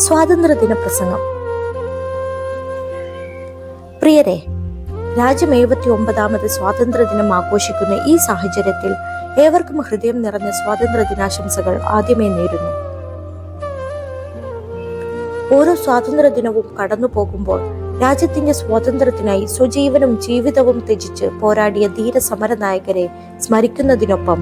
സ്വാതന്ത്ര്യദിന പ്രസംഗം. പ്രിയരെ, രാജ്യം 79ാമത് സ്വാതന്ത്ര്യദിനം ആഘോഷിക്കുന്ന ഈ സാഹചര്യത്തിൽ ഏവർക്കും ഹൃദയം നിറഞ്ഞ സ്വാതന്ത്ര്യദിനാശംസകൾ ആദ്യമേ നേരുന്നു. ഓരോ സ്വാതന്ത്ര്യദിനവും കടന്നു പോകുമ്പോൾ രാജ്യത്തിന്റെ സ്വാതന്ത്ര്യത്തിനായി സ്വജീവനും ജീവിതവും ത്യജിച്ച് പോരാടിയ ധീര സമരനായകരെ സ്മരിക്കുന്നതിനൊപ്പം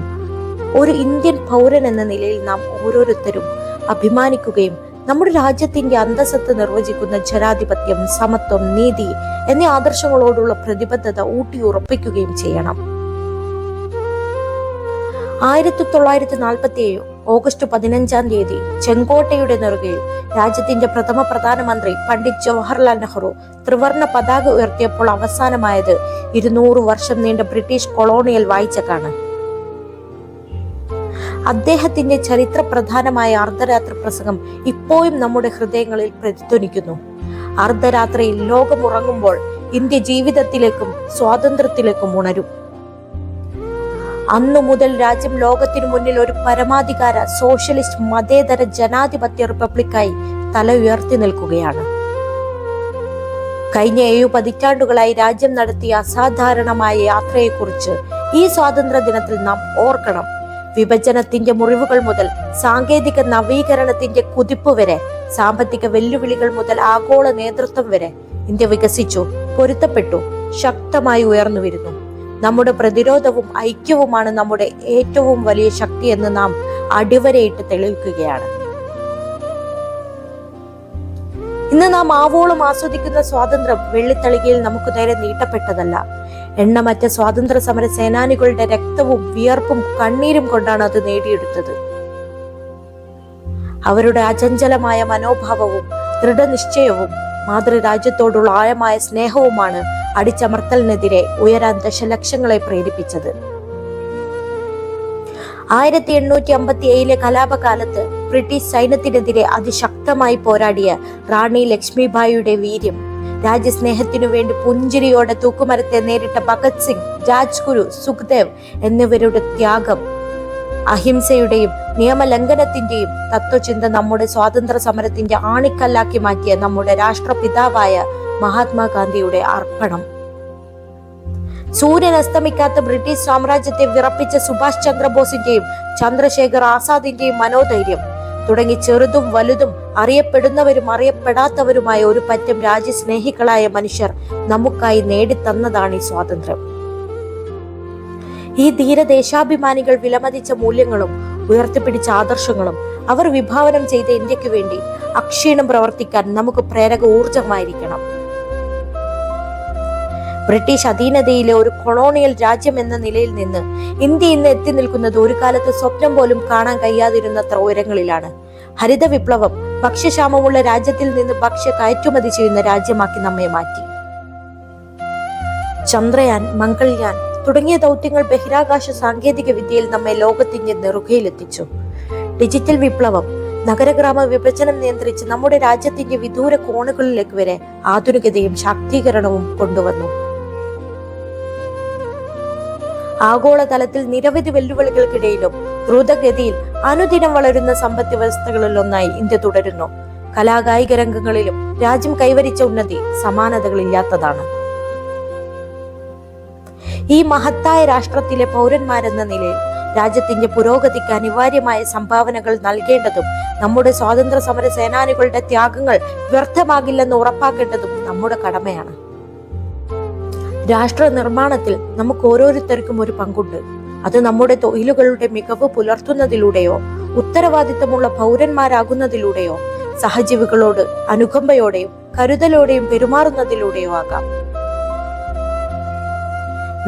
ഒരു ഇന്ത്യൻ പൗരൻ എന്ന നിലയിൽ നാം ഓരോരുത്തരും അഭിമാനിക്കുകയും നമ്മുടെ രാജ്യത്തിന്റെ അന്തസ്സത്ത് നിർവചിക്കുന്ന ജനാധിപത്യം, സമത്വം, നീതി എന്നീ ആദർശങ്ങളോടുള്ള പ്രതിബദ്ധത ഊട്ടിയുറപ്പിക്കുകയും ചെയ്യണം. 1947 ഓഗസ്റ്റ് 15 ചെങ്കോട്ടയുടെ നെറുകയിൽ രാജ്യത്തിന്റെ പ്രഥമ പ്രധാനമന്ത്രി പണ്ഡിറ്റ് ജവഹർലാൽ നെഹ്റു ത്രിവർണ പതാക ഉയർത്തിയപ്പോൾ അവസാനമായത് 200 വർഷം നീണ്ട ബ്രിട്ടീഷ് കൊളോണിയൽ വാഴ്ചക്കാണ്. അദ്ദേഹത്തിന്റെ ചരിത്ര പ്രധാനമായ അർദ്ധരാത്രി പ്രസംഗം ഇപ്പോഴും നമ്മുടെ ഹൃദയങ്ങളിൽ പ്രതിധ്വനിക്കുന്നു. അർദ്ധരാത്രിയിൽ ലോകമുറങ്ങുമ്പോൾ ഇന്ത്യ ജീവിതത്തിലേക്കും സ്വാതന്ത്ര്യത്തിലേക്കും ഉണരും. അന്നു മുതൽ രാജ്യം ലോകത്തിനു മുന്നിൽ ഒരു പരമാധികാര സോഷ്യലിസ്റ്റ് മതേതര ജനാധിപത്യ റിപ്പബ്ലിക്കായി തല ഉയർത്തി നിൽക്കുകയാണ്. കഴിഞ്ഞ 7 പതിറ്റാണ്ടുകളായി രാജ്യം നടത്തിയ അസാധാരണമായ യാത്രയെക്കുറിച്ച് ഈ സ്വാതന്ത്ര്യ ദിനത്തിൽ നാം ഓർക്കണം. വിഭജനത്തിന്റെ മുറിവുകൾ മുതൽ സാങ്കേതിക നവീകരണത്തിന്റെ കുതിപ്പ് വരെ, സാമ്പത്തിക വെല്ലുവിളികൾ മുതൽ ആഗോള നേതൃത്വം വരെ ഇന്ത്യ വികസിച്ചു, പൊരുത്തപ്പെട്ടു, ശക്തമായി ഉയർന്നു വരുന്നു. നമ്മുടെ പ്രതിരോധവും ഐക്യവുമാണ് നമ്മുടെ ഏറ്റവും വലിയ ശക്തി എന്ന് നാം അടിവരയിട്ട് തെളിയിക്കുകയാണ്. ഇന്ന് നാം ആവോളം ആസ്വദിക്കുന്ന സ്വാതന്ത്ര്യം വെള്ളിത്തളികയിൽ നമുക്ക് നേരെ നീട്ടപ്പെട്ടതല്ല. എണ്ണമറ്റ സ്വാതന്ത്ര്യ സമര സേനാനികളുടെ രക്തവും വിയർപ്പും കണ്ണീരും കൊണ്ടാണ് അത് നേടിയെടുത്തത്. അവരുടെ അചഞ്ചലമായ മനോഭാവവും ദൃഢനിശ്ചയവും മാതൃരാജ്യത്തോടുള്ള ആഴമായ സ്നേഹവുമാണ് അടിച്ചമർത്തലിനെതിരെ ഉയരാൻ ദശലക്ഷങ്ങളെ പ്രേരിപ്പിച്ചത്. 1857 കലാപകാലത്ത് ബ്രിട്ടീഷ് സൈന്യത്തിനെതിരെ അതിശക്തമായി പോരാടിയ റാണി ലക്ഷ്മിബായിയുടെ വീര്യം, രാജ്യസ്നേഹത്തിനു വേണ്ടി പുഞ്ചിരിയോടെ തൂക്കുമരത്തെ നേരിട്ട ഭഗത് സിംഗ്, രാജ്ഗുരു, സുഖ്ദേവ് എന്നിവരുടെ ത്യാഗം, അഹിംസയുടെയും നിയമലംഘനത്തിന്റെയും തത്വചിന്ത നമ്മുടെ സ്വാതന്ത്ര്യ സമരത്തിന്റെ ആണിക്കല്ലാക്കി മാറ്റിയ നമ്മുടെ രാഷ്ട്രപിതാവായ മഹാത്മാഗാന്ധിയുടെ അർപ്പണം, സൂര്യൻ അസ്തമിക്കാത്ത ബ്രിട്ടീഷ് സാമ്രാജ്യത്തെ വിറപ്പിച്ച സുഭാഷ് ചന്ദ്രബോസിന്റെയും ചന്ദ്രശേഖർ ആസാദിന്റെയും മനോധൈര്യം തുടങ്ങി ചെറുതും വലുതും അറിയപ്പെടുന്നവരും അറിയപ്പെടാത്തവരുമായ ഒരു പറ്റം രാജ്യസ്നേഹികളായ മനുഷ്യർ നമുക്കായി നേടിത്തന്നതാണ് ഈ സ്വാതന്ത്ര്യം. ഈ ധീരദേശാഭിമാനികൾ വിലമതിച്ച മൂല്യങ്ങളും ഉയർത്തിപ്പിടിച്ച ആദർശങ്ങളും അവർ വിഭാവനം ചെയ്ത ഇന്ത്യക്ക് വേണ്ടി അക്ഷീണം പ്രവർത്തിക്കാൻ നമുക്ക് പ്രേരക ഊർജമായിരിക്കണം. ബ്രിട്ടീഷ് അധീനതയിലെ ഒരു കൊളോണിയൽ രാജ്യം എന്ന നിലയിൽ നിന്ന് ഇന്ത്യ ഇന്ന് എത്തി നിൽക്കുന്നത് ഒരു കാലത്ത് സ്വപ്നം പോലും കാണാൻ കഴിയാതിരുന്നത്ര ഉയരങ്ങളിലാണ്. ഹരിത വിപ്ലവം ഭക്ഷ്യക്ഷാമമുള്ള രാജ്യത്തിൽ നിന്ന് ഭക്ഷ്യ കയറ്റുമതി ചെയ്യുന്ന രാജ്യമാക്കി നമ്മെ മാറ്റി. ചന്ദ്രയാൻ, മംഗൾയാൻ തുടങ്ങിയ ദൗത്യങ്ങൾ ബഹിരാകാശ സാങ്കേതിക വിദ്യയിൽ നമ്മെ ലോകത്തിന്റെ നെറുകയിലെത്തിച്ചു. ഡിജിറ്റൽ വിപ്ലവം നഗരഗ്രാമ വിഭജനം നിയന്ത്രിച്ച് നമ്മുടെ രാജ്യത്തിന്റെ വിദൂര കോണുകളിലേക്ക് വരെ ആധുനികതയും ശാക്തീകരണവും കൊണ്ടുവന്നു. ആഗോളതലത്തിൽ നിരവധി വെല്ലുവിളികൾക്കിടയിലും ദ്രുതഗതിയിൽ അനുദിനം വളരുന്ന സമ്പദ് വ്യവസ്ഥകളിൽ ഒന്നായി ഇന്ത്യ തുടരുന്നു. കലാകായിക രംഗങ്ങളിലും രാജ്യം കൈവരിച്ച ഉന്നതി സമാനതകളില്ലാത്തതാണ്. ഈ മഹത്തായ രാഷ്ട്രത്തിലെ പൗരന്മാരെന്ന നിലയിൽ രാജ്യത്തിന്റെ പുരോഗതിക്ക് അനിവാര്യമായ സംഭാവനകൾ നൽകേണ്ടതും നമ്മുടെ സ്വാതന്ത്ര്യ സമര സേനാനികളുടെ ത്യാഗങ്ങൾ വ്യർത്ഥമാകില്ലെന്ന് ഉറപ്പാക്കേണ്ടതും നമ്മുടെ കടമയാണ്. രാഷ്ട്ര നിർമ്മാണത്തിൽ നമുക്ക് ഓരോരുത്തർക്കും ഒരു പങ്കുണ്ട്. അത് നമ്മുടെ തൊഴിലുകളുടെ മികവ് പുലർത്തുന്നതിലൂടെയോ ഉത്തരവാദിത്തമുള്ള പൗരന്മാരാകുന്നതിലൂടെയോ സഹജീവികളോട് അനുകമ്പയോടെയും കരുതലോടെയും പെരുമാറുന്നതിലൂടെയോ ആകാം.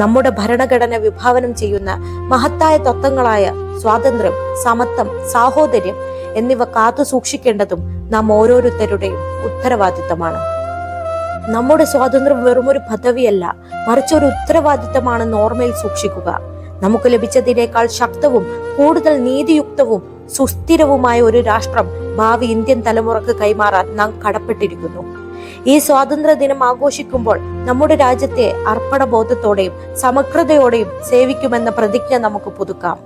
നമ്മുടെ ഭരണഘടന വിഭാവനം ചെയ്യുന്ന മഹത്തായ തത്വങ്ങളായ സ്വാതന്ത്ര്യം, സമത്വം, സാഹോദര്യം എന്നിവ കാത്തു സൂക്ഷിക്കേണ്ടതും നാം ഓരോരുത്തരുടെയും ഉത്തരവാദിത്തമാണ്. നമ്മുടെ സ്വാതന്ത്ര്യം വെറുമൊരു പദവിയല്ല, മറിച്ച് ഒരു ഉത്തരവാദിത്തമാണെന്ന് ഓർമ്മയിൽ സൂക്ഷിക്കുക. നമുക്ക് ലഭിച്ചതിനേക്കാൾ ശക്തവും കൂടുതൽ നീതിയുക്തവും സുസ്ഥിരവുമായ ഒരു രാഷ്ട്രം ഭാവി ഇന്ത്യൻ തലമുറക്ക് കൈമാറാൻ നാം കടപ്പെട്ടിരിക്കുന്നു. ഈ സ്വാതന്ത്ര്യ ദിനം ആഘോഷിക്കുമ്പോൾ നമ്മുടെ രാജ്യത്തെ അർപ്പണബോധത്തോടെയും സമഗ്രതയോടെയും സേവിക്കുമെന്ന പ്രതിജ്ഞ നമുക്ക് പുതുക്കാം.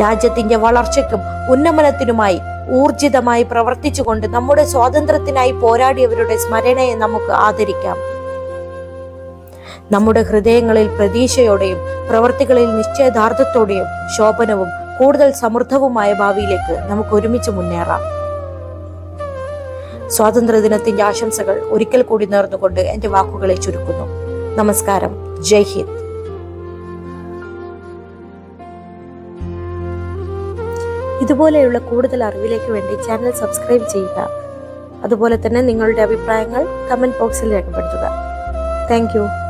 രാജ്യത്തിന്റെ വളർച്ചയ്ക്കും ഉന്നമനത്തിനുമായി ഊർജിതമായി പ്രവർത്തിച്ചുകൊണ്ട് നമ്മുടെ സ്വാതന്ത്ര്യത്തിനായി പോരാടിയവരുടെ സ്മരണയെ നമുക്ക് ആദരിക്കാം. നമ്മുടെ ഹൃദയങ്ങളിൽ പ്രതീക്ഷയോടെയും പ്രവൃത്തികളിൽ നിശ്ചയദാർഢ്യത്തോടെയും ശോഭനവും കൂടുതൽ സമൃദ്ധവുമായ ഭാവിയിലേക്ക് നമുക്ക് ഒരുമിച്ച് മുന്നേറാം. സ്വാതന്ത്ര്യദിനത്തിന്റെ ആശംസകൾ ഒരിക്കൽ കൂടി നേർന്നുകൊണ്ട് എന്റെ വാക്കുകളെ ചുരുക്കുന്നു. നമസ്കാരം. ജയ് ഹിന്ദ്. ഇതുപോലെയുള്ള കൂടുതൽ അറിവിലേക്ക് വേണ്ടി ചാനൽ സബ്സ്ക്രൈബ് ചെയ്യുക. അതുപോലെ തന്നെ നിങ്ങളുടെ അഭിപ്രായങ്ങൾ കമന്റ് ബോക്സിൽ രേഖപ്പെടുത്തുക. Thank you.